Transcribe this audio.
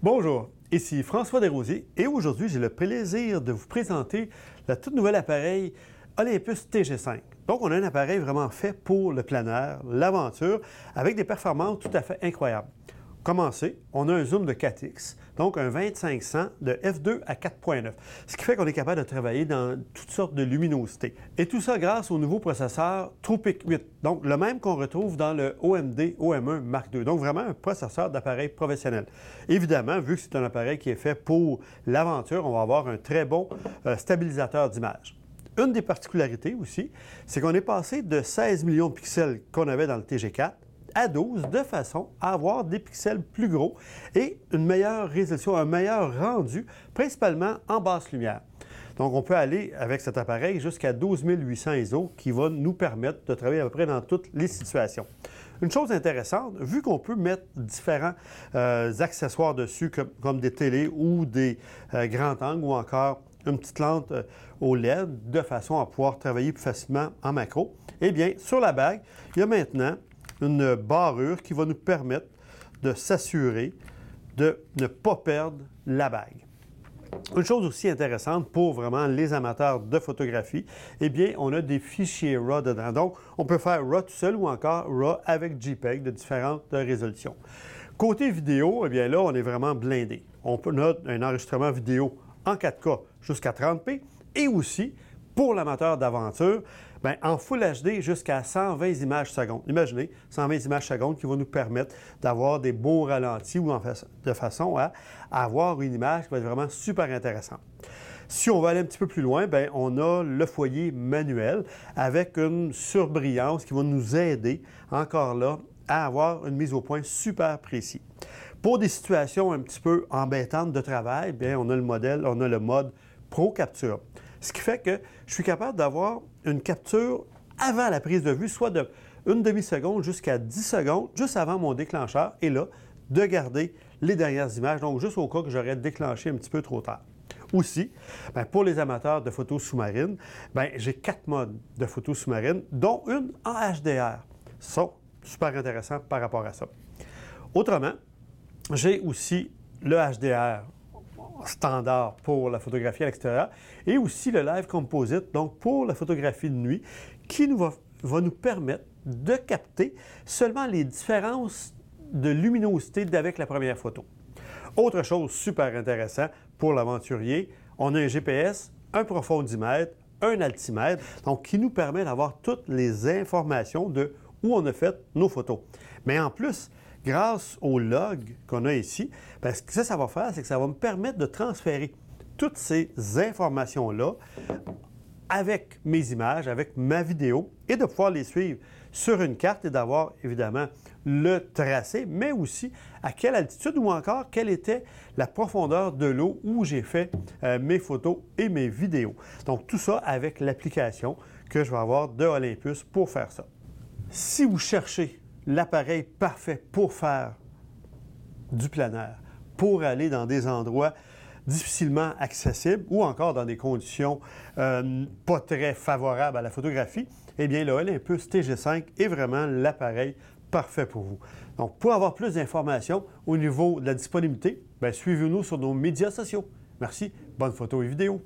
Bonjour, ici François Desrosiers et aujourd'hui j'ai le plaisir de vous présenter le tout nouvel appareil Olympus TG5. Donc on a un appareil vraiment fait pour le plein air, l'aventure, avec des performances tout à fait incroyables. Commencer, on a un zoom de 4x, donc un 2500 de f2 à 4.9, ce qui fait qu'on est capable de travailler dans toutes sortes de luminosité. Et tout ça grâce au nouveau processeur TruePic 8, donc le même qu'on retrouve dans le OMD OM1 Mark II, donc vraiment un processeur d'appareil professionnel. Évidemment, vu que c'est un appareil qui est fait pour l'aventure, on va avoir un très bon stabilisateur d'image. Une des particularités aussi, c'est qu'on est passé de 16 millions de pixels qu'on avait dans le TG4 à 12 de façon à avoir des pixels plus gros et une meilleure résolution, un meilleur rendu, principalement en basse lumière. Donc, on peut aller avec cet appareil jusqu'à 12 800 ISO qui va nous permettre de travailler à peu près dans toutes les situations. Une chose intéressante, vu qu'on peut mettre différents accessoires dessus comme des télés ou des grands angles ou encore une petite lampe au LED de façon à pouvoir travailler plus facilement en macro, eh bien, sur la bague, il y a maintenant une barrure qui va nous permettre de s'assurer de ne pas perdre la bague. Une chose aussi intéressante pour vraiment les amateurs de photographie, eh bien, on a des fichiers RAW dedans. Donc, on peut faire RAW tout seul ou encore RAW avec JPEG de différentes résolutions. Côté vidéo, eh bien là, on est vraiment blindé. On peut noter un enregistrement vidéo en 4K jusqu'à 30p et aussi, pour l'amateur d'aventure, en Full HD jusqu'à 120 images secondes. Imaginez, 120 images secondes qui vont nous permettre d'avoir des beaux ralentis ou de façon à avoir une image qui va être vraiment super intéressante. Si on va aller un petit peu plus loin, on a le foyer manuel avec une surbrillance qui va nous aider, encore là, à avoir une mise au point super précise. Pour des situations un petit peu embêtantes de travail, on a le mode Pro Capture. Ce qui fait que je suis capable d'avoir une capture avant la prise de vue, soit de une demi-seconde jusqu'à 10 secondes, juste avant mon déclencheur, et là, de garder les dernières images, donc juste au cas que j'aurais déclenché un petit peu trop tard. Aussi, pour les amateurs de photos sous-marines, j'ai 4 modes de photos sous-marines, dont une en HDR. Ce sont super intéressants par rapport à ça. Autrement, j'ai aussi le HDR standard pour la photographie à l'extérieur et aussi le Live Composite, donc pour la photographie de nuit, qui va nous permettre de capter seulement les différences de luminosité d'avec la première photo. Autre chose super intéressant pour l'aventurier, on a un GPS, un profondimètre, un altimètre, donc qui nous permet d'avoir toutes les informations de où on a fait nos photos. Mais en plus, grâce au log qu'on a ici, ce que ça va faire, c'est que ça va me permettre de transférer toutes ces informations-là avec mes images, avec ma vidéo, et de pouvoir les suivre sur une carte et d'avoir évidemment le tracé, mais aussi à quelle altitude ou encore quelle était la profondeur de l'eau où j'ai fait mes photos et mes vidéos. Donc tout ça avec l'application que je vais avoir de Olympus pour faire ça. Si vous cherchez l'appareil parfait pour faire du plein air, pour aller dans des endroits difficilement accessibles ou encore dans des conditions pas très favorables à la photographie, eh bien le Olympus TG5 est vraiment l'appareil parfait pour vous. Donc, pour avoir plus d'informations au niveau de la disponibilité, suivez-nous sur nos médias sociaux. Merci, bonne photo et vidéo.